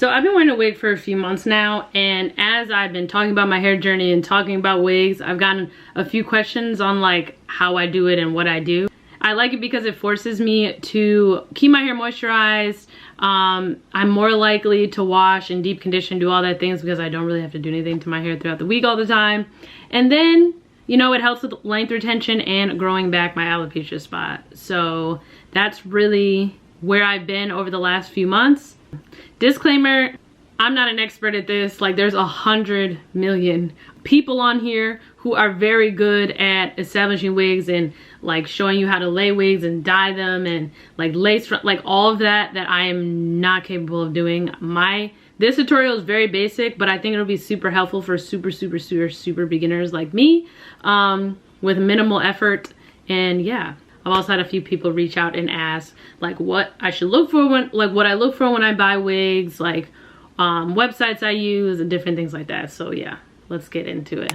So I've been wearing a wig for a few months now, and as I've been talking about my hair journey and talking about wigs, I've gotten a few questions on like how I do it and what I do. I like it because it forces me to keep my hair moisturized. I'm more likely to wash and deep condition, do all that things because I don't really have to do anything to my hair throughout the week all the time. And then, you know, it helps with length retention and growing back my alopecia spot. So that's really where I've been over the last few months. Disclaimer, I'm not an expert at this. Like, there's 100 million people on here who are very good at establishing wigs and like showing you how to lay wigs and dye them and like lace front, like all of that I am not capable of doing. This tutorial is very basic, but I think it'll be super helpful for super beginners like me, with minimal effort. And yeah, I've also had a few people reach out and ask like what I should look for what I look for when I buy wigs, like websites I use and different things like that. So yeah, let's get into it.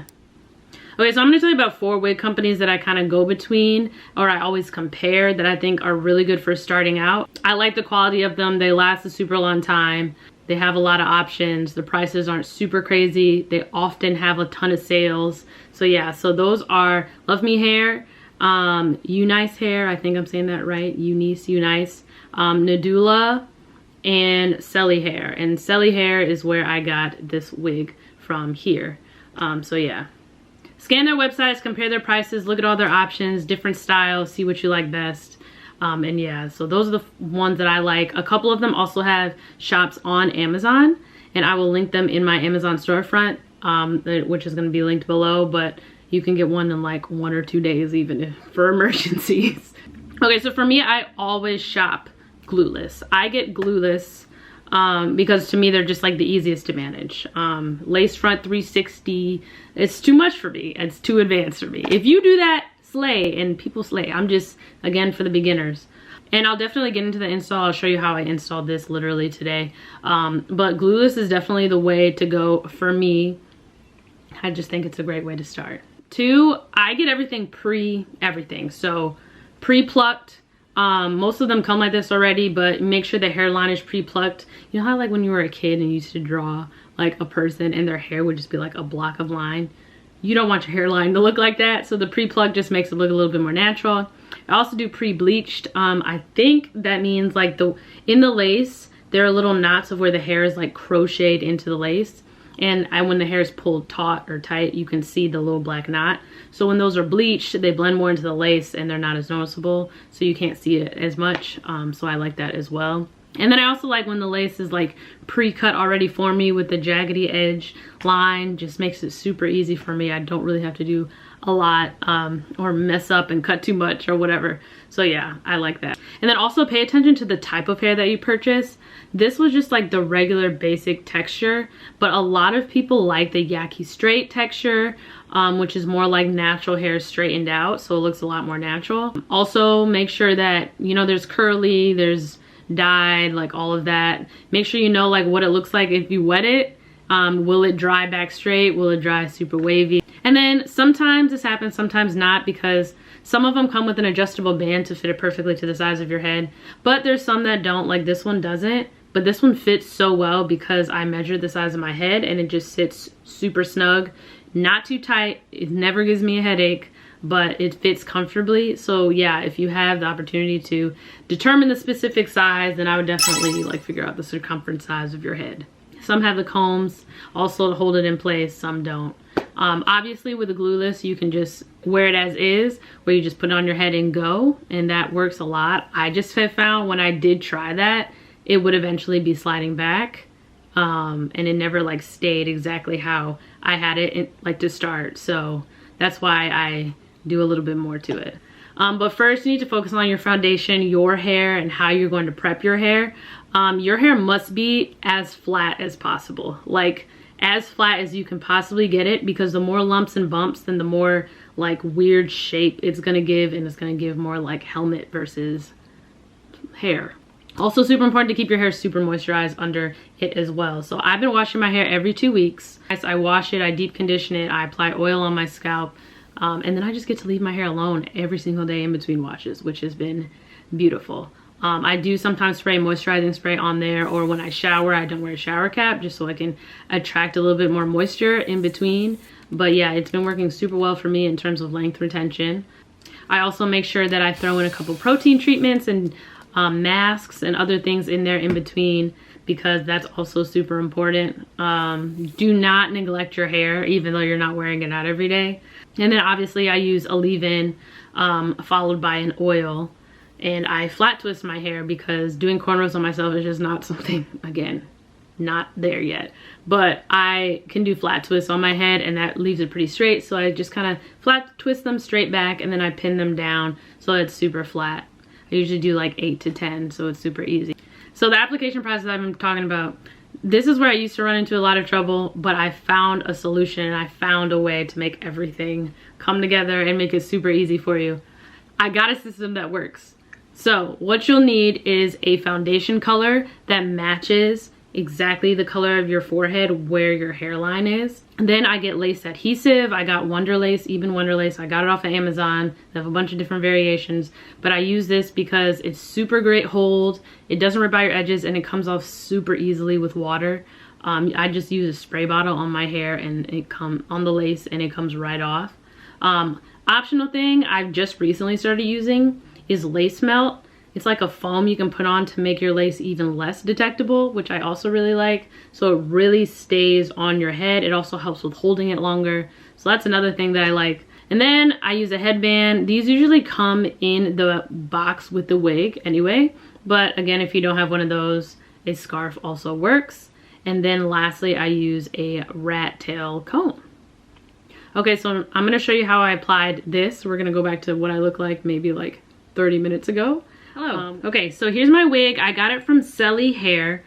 Okay, so I'm gonna tell you about 4 wig companies that I kind of go between, or I always compare, that I think are really good for starting out. I like the quality of them. They last a super long time. They have a lot of options. The prices aren't super crazy. They often have a ton of sales. So yeah, so those are Love Me Hair, Unice Hair, I think I'm saying that right, Unice, Nadula, and Selly Hair. And Selly Hair is where I got this wig from here. So yeah. Scan their websites, compare their prices, look at all their options, different styles, see what you like best. And yeah, so those are the ones that I like. A couple of them also have shops on Amazon, and I will link them in my Amazon storefront, which is going to be linked below, but you can get one in like 1 or 2 days even for emergencies. Okay, so for me, I always shop glueless. I get glueless because to me they're just like the easiest to manage. Lace front 360, it's too much for me. It's too advanced for me. If you do that, slay, and people slay. I'm just, again, for the beginners. And I'll definitely get into the install. I'll show you how I installed this literally today. But glueless is definitely the way to go for me. I just think it's a great way to start. 2, I get everything everything. So pre-plucked. Most of them come like this already, but make sure the hairline is pre-plucked. You know how like when you were a kid and you used to draw like a person and their hair would just be like a block of line? You don't want your hairline to look like that, so the pre-pluck just makes it look a little bit more natural. I also do pre-bleached. I think that means like in the lace there are little knots of where the hair is like crocheted into the lace, and when the hair is pulled taut or tight, you can see the little black knot. So when those are bleached, they blend more into the lace and they're not as noticeable, so you can't see it as much. So I like that as well. And then I also like when the lace is like pre-cut already for me with the jaggedy edge line. Just makes it super easy for me. I don't really have to do a lot or mess up and cut too much or whatever. So yeah, I like that. And then also pay attention to the type of hair that you purchase. This was just like the regular basic texture, but a lot of people like the yaki straight texture, which is more like natural hair straightened out, so it looks a lot more natural. Also make sure that, you know, there's curly, there's dyed, like all of that. Make sure you know like what it looks like if you wet it. Will it dry back straight? Will it dry super wavy? And then sometimes this happens, sometimes not, because some of them come with an adjustable band to fit it perfectly to the size of your head, but there's some that don't. Like this one doesn't, but this one fits so well because I measured the size of my head and it just sits super snug, not too tight. It never gives me a headache, but it fits comfortably. So yeah, if you have the opportunity to determine the specific size, then I would definitely like figure out the circumference size of your head. Some have the combs also to hold it in place, some don't. Obviously with the glueless, you can just wear it as is, where you just put it on your head and go, and that works a lot. I just have found when I did try that, it would eventually be sliding back, and it never like stayed exactly how I had it like to start. So that's why I do a little bit more to it. But first you need to focus on your foundation, your hair, and how you're going to prep your hair. Your hair must be as flat as possible, like as flat as you can possibly get it, because the more lumps and bumps, then the more like weird shape it's gonna give, and it's gonna give more like helmet versus hair. Also super important to keep your hair super moisturized under it as well. So I've been washing my hair every 2 weeks. I wash it, I deep condition it, I apply oil on my scalp, and then I just get to leave my hair alone every single day in between washes, which has been beautiful. I do sometimes spray moisturizing spray on there, or when I shower, I don't wear a shower cap just so I can attract a little bit more moisture in between. But yeah, it's been working super well for me in terms of length retention. I also make sure that I throw in a couple protein treatments and masks and other things in there in between, because that's also super important. Do not neglect your hair, even though you're not wearing it out every day. And then obviously I use a leave-in followed by an oil, and I flat twist my hair because doing cornrows on myself is just not something, again, not there yet. But I can do flat twists on my head and that leaves it pretty straight, so I just kind of flat twist them straight back and then I pin them down so it's super flat. I usually do like 8 to 10, so it's super easy. So the application process I've been talking about, this is where I used to run into a lot of trouble, but I found a solution and I found a way to make everything come together and make it super easy for you. I got a system that works. So what you'll need is a foundation color that matches exactly the color of your forehead where your hairline is. And then I get lace adhesive. I got Wonder Lace, Even Wonder Lace. I got it off of Amazon. They have a bunch of different variations, but I use this because it's super great hold. It doesn't rip out your edges and it comes off super easily with water. I just use a spray bottle on my hair and it comes on the lace and it comes right off. Optional thing I've just recently started using is lace melt. It's like a foam you can put on to make your lace even less detectable, which I also really like. So it really stays on your head. It also helps with holding it longer. So that's another thing that I like. And then I use a headband. These usually come in the box with the wig anyway. But again, if you don't have one of those, a scarf also works. And then lastly, I use a rat tail comb. Okay, so I'm gonna show you how I applied this. We're gonna go back to what I look like maybe like 30 minutes ago. Hello. Okay, so here's my wig. I got it from Selly Hair.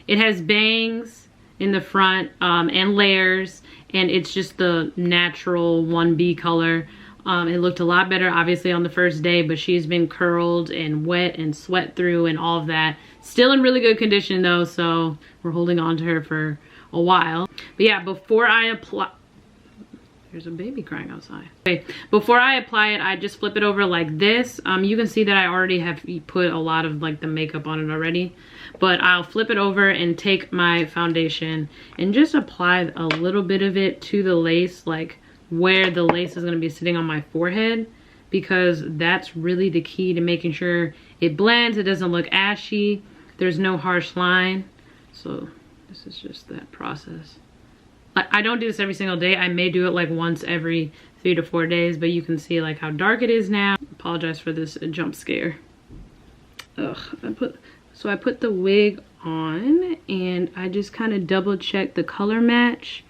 It has bangs in the front and layers, and it's just the natural 1B color. It looked a lot better obviously on the first day, but she's been curled and wet and sweat through and all of that. Still in really good condition though, so we're holding on to her for a while. But yeah, before I apply, there's a baby crying outside. Okay, before I apply it, I just flip it over like this. You can see that I already have put a lot of like the makeup on it already, but I'll flip it over and take my foundation and just apply a little bit of it to the lace, like where the lace is gonna be sitting on my forehead, because that's really the key to making sure it blends, it doesn't look ashy, there's no harsh line. So this is just that process. I don't do this every single day. I may do it like once every 3 to 4 days, but you can see like how dark it is now. Apologize for this jump scare. Ugh, I put the wig on and I just kind of double check the color match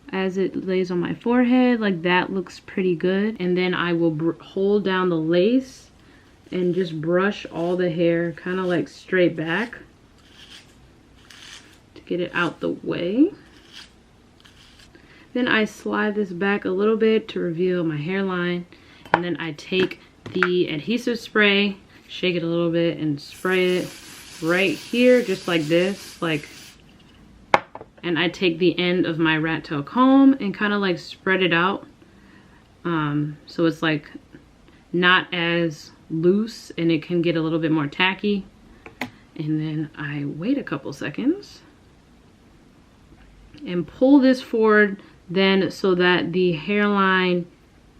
as it lays on my forehead. Like that looks pretty good. And then I will hold down the lace and just brush all the hair kind of like straight back to get it out the way. Then I slide this back a little bit to reveal my hairline, and then I take the adhesive spray, shake it a little bit and spray it right here just like this, like, and I take the end of my rat tail comb and kind of like spread it out so it's like not as loose and it can get a little bit more tacky. And then I wait a couple seconds and pull this forward then so that the hairline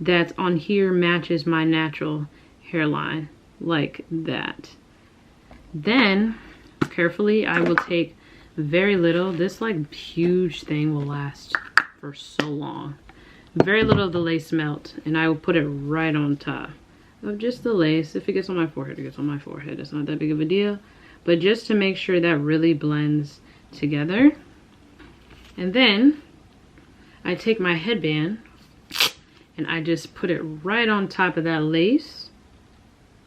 that's on here matches my natural hairline like that. Then carefully I will take very little, this like huge thing will last for so long, very little of the lace melt, and I will put it right on top of just the lace. If it gets on my forehead, it gets on my forehead. It's not that big of a deal, but just to make sure that really blends together. And then I take my headband and I just put it right on top of that lace.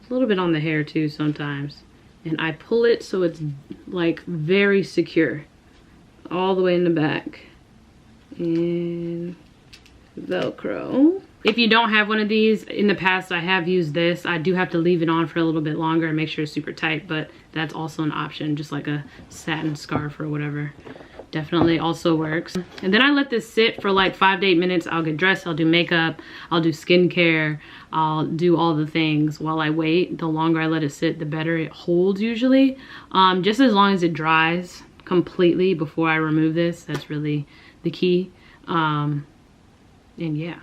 A little bit on the hair too sometimes. And I pull it so it's like very secure all the way in the back. And Velcro. If you don't have one of these, in the past I have used this. I do have to leave it on for a little bit longer and make sure it's super tight, but that's also an option, just like a satin scarf or whatever. definitely also works. And then I let this sit for like 5 to 8 minutes. I'll get dressed, I'll do makeup, I'll do skincare, I'll do all the things while I wait. The longer I let it sit, the better it holds usually. Just as long as it dries completely before I remove this, that's really the key. And yeah.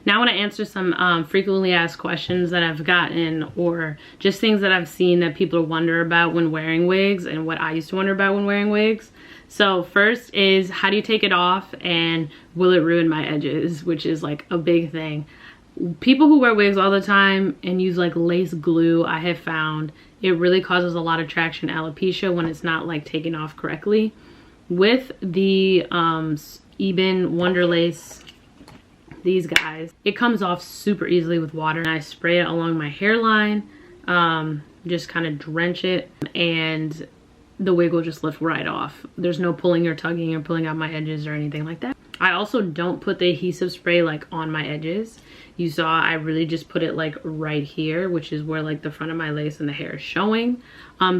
Now I want to answer some frequently asked questions that I've gotten, or just things that I've seen that people wonder about when wearing wigs, and what I used to wonder about when wearing wigs. So first is, how do you take it off, and will it ruin my edges, which is like a big thing. People who wear wigs all the time and use like lace glue, I have found it really causes a lot of traction alopecia when it's not like taken off correctly. With the Eben Wonder Lace, these guys, it comes off super easily with water, and I spray it along my hairline, just kind of drench it, and the wig will just lift right off. There's no pulling or tugging or pulling out my edges or anything like that. I also don't put the adhesive spray like on my edges. You saw I really just put it like right here, which is where like the front of my lace and the hair is showing,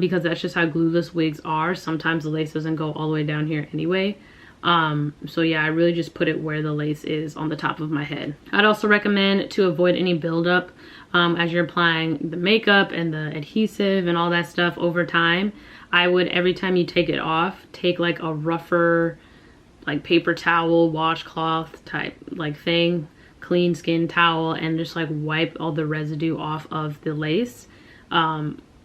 because that's just how glueless wigs are. Sometimes the lace doesn't go all the way down here anyway. So yeah, I really just put it where the lace is on the top of my head. I'd also recommend to avoid any buildup as you're applying the makeup and the adhesive and all that stuff over time. I would, every time you take it off, take like a rougher like paper towel, washcloth type like thing, clean skin towel, and just like wipe all the residue off of the lace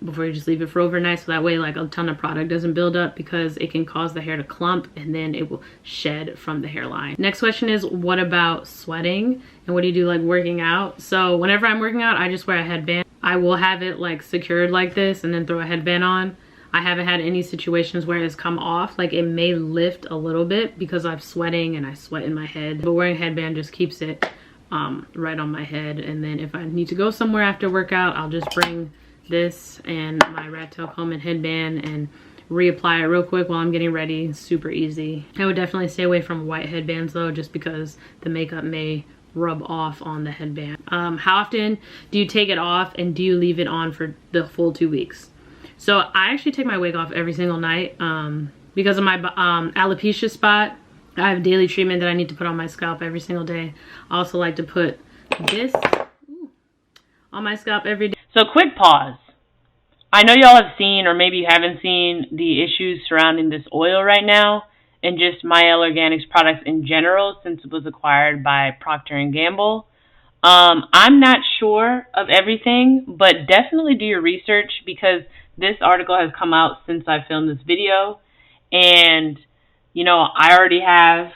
before you just leave it for overnight, so that way like a ton of product doesn't build up, because it can cause the hair to clump and then it will shed from the hairline. Next question is, what about sweating, and what do you do like working out? So whenever I'm working out, I just wear a headband. I will have it like secured like this and then throw a headband on. I haven't had any situations where it's come off. Like, it may lift a little bit because I'm sweating and I sweat in my head, but wearing a headband just keeps it right on my head. And then if I need to go somewhere after workout, I'll just bring this and my rat tail comb and headband and reapply it real quick while I'm getting ready. Super easy. I would definitely stay away from white headbands though, just because the makeup may rub off on the headband. How often do you take it off, and do you leave it on for the full 2 weeks? So I actually take my wig off every single night because of my alopecia spot. I have daily treatment that I need to put on my scalp every single day. I also like to put this on my scalp every day. So quick pause. I know y'all have seen, or maybe you haven't seen, the issues surrounding this oil right now, and just Mielle Organics products in general since it was acquired by Procter & Gamble. I'm not sure of everything, but definitely do your research, because this article has come out since I filmed this video, and you know, I already have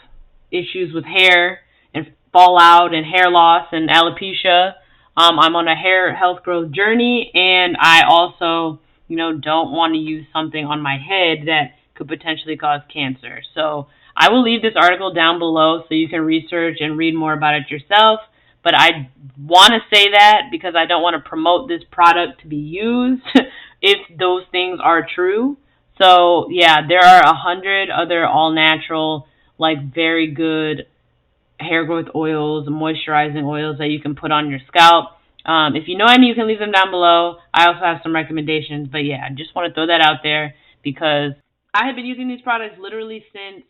issues with hair and fallout and hair loss and alopecia. I'm on a hair health growth journey, and I also, you know, don't want to use something on my head that could potentially cause cancer. So I will leave this article down below so you can research and read more about it yourself. But I want to say that because I don't want to promote this product to be used if those things are true. So yeah, there are 100 other all-natural, like very good hair growth oils, moisturizing oils that you can put on your scalp. If you know any, you can leave them down below. I also have some recommendations, but yeah, I just want to throw that out there because I have been using these products literally since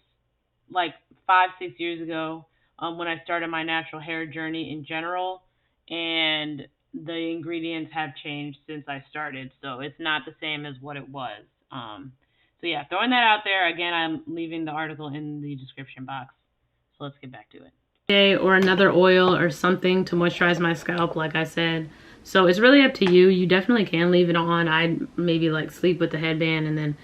like 5-6 years ago, when I started my natural hair journey in general, and the ingredients have changed since I started, so it's not the same as what it was. So yeah, throwing that out there. Again, I'm leaving the article in the description box. So let's get back to it. Or another oil or something to moisturize my scalp, like I said. So it's really up to you. You definitely can leave it on. I'd maybe like sleep with the headband and then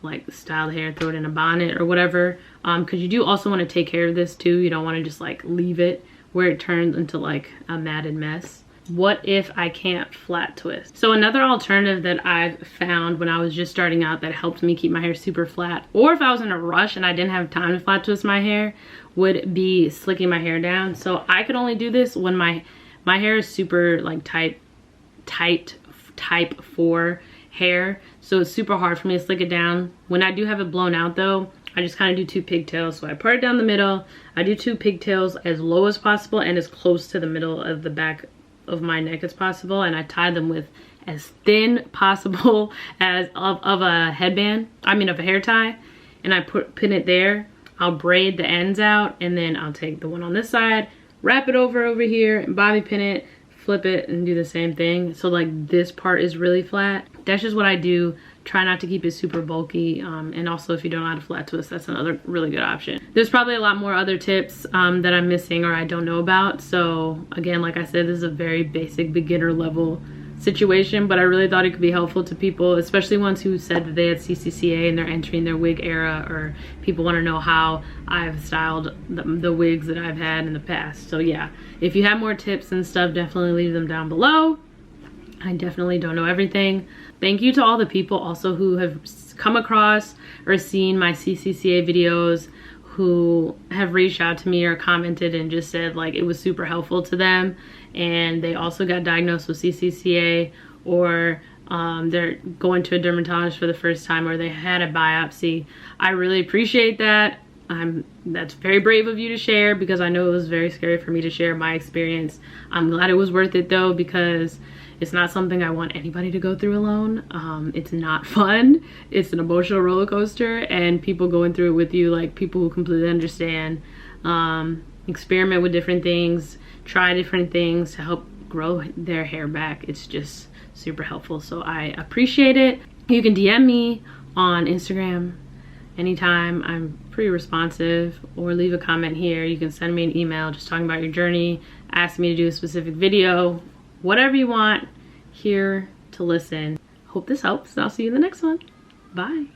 like style the hair, throw it in a bonnet or whatever. Because you do also want to take care of this too. You don't want to just like leave it where it turns into like a matted mess. What if I can't flat twist? So another alternative that I've found when I was just starting out that helped me keep my hair super flat, or if I was in a rush and I didn't have time to flat twist my hair, would be slicking my hair down. So I could only do this when my hair is super like type 4 hair. So it's super hard for me to slick it down. When I do have it blown out though, I just kind of do 2 pigtails. So I part it down the middle. I do 2 pigtails as low as possible and as close to the middle of the back of my neck as possible, and I tie them with as thin possible as of a headband, of a hair tie, and I pin it there, I'll braid the ends out, and then I'll take the one on this side, wrap it over here, and bobby pin it, flip it, and do the same thing. So like this part is really flat. That's just what I do. Try not to keep it super bulky. And also if you don't know how to flat twist, that's another really good option. There's probably a lot more other tips that I'm missing or I don't know about. So again, like I said, this is a very basic beginner level situation, but I really thought it could be helpful to people, especially ones who said that they had CCCA and they're entering their wig era, or people want to know how I've styled the wigs that I've had in the past. So yeah, if you have more tips and stuff, definitely leave them down below. I definitely don't know everything. Thank you to all the people also who have come across or seen my CCCA videos, who have reached out to me or commented and just said like it was super helpful to them, and they also got diagnosed with CCCA, or they're going to a dermatologist for the first time, or they had a biopsy. I really appreciate that. That's very brave of you to share, because I know it was very scary for me to share my experience. I'm glad it was worth it though, because it's not something I want anybody to go through alone. It's not fun. It's an emotional roller coaster, and people going through it with you, like people who completely understand. Experiment with different things, try different things to help grow their hair back. It's just super helpful. So I appreciate it. You can DM me on Instagram anytime. I'm pretty responsive, or leave a comment here. You can send me an email just talking about your journey, ask me to do a specific video, whatever you want. Here to listen. Hope this helps, and I'll see you in the next one. Bye.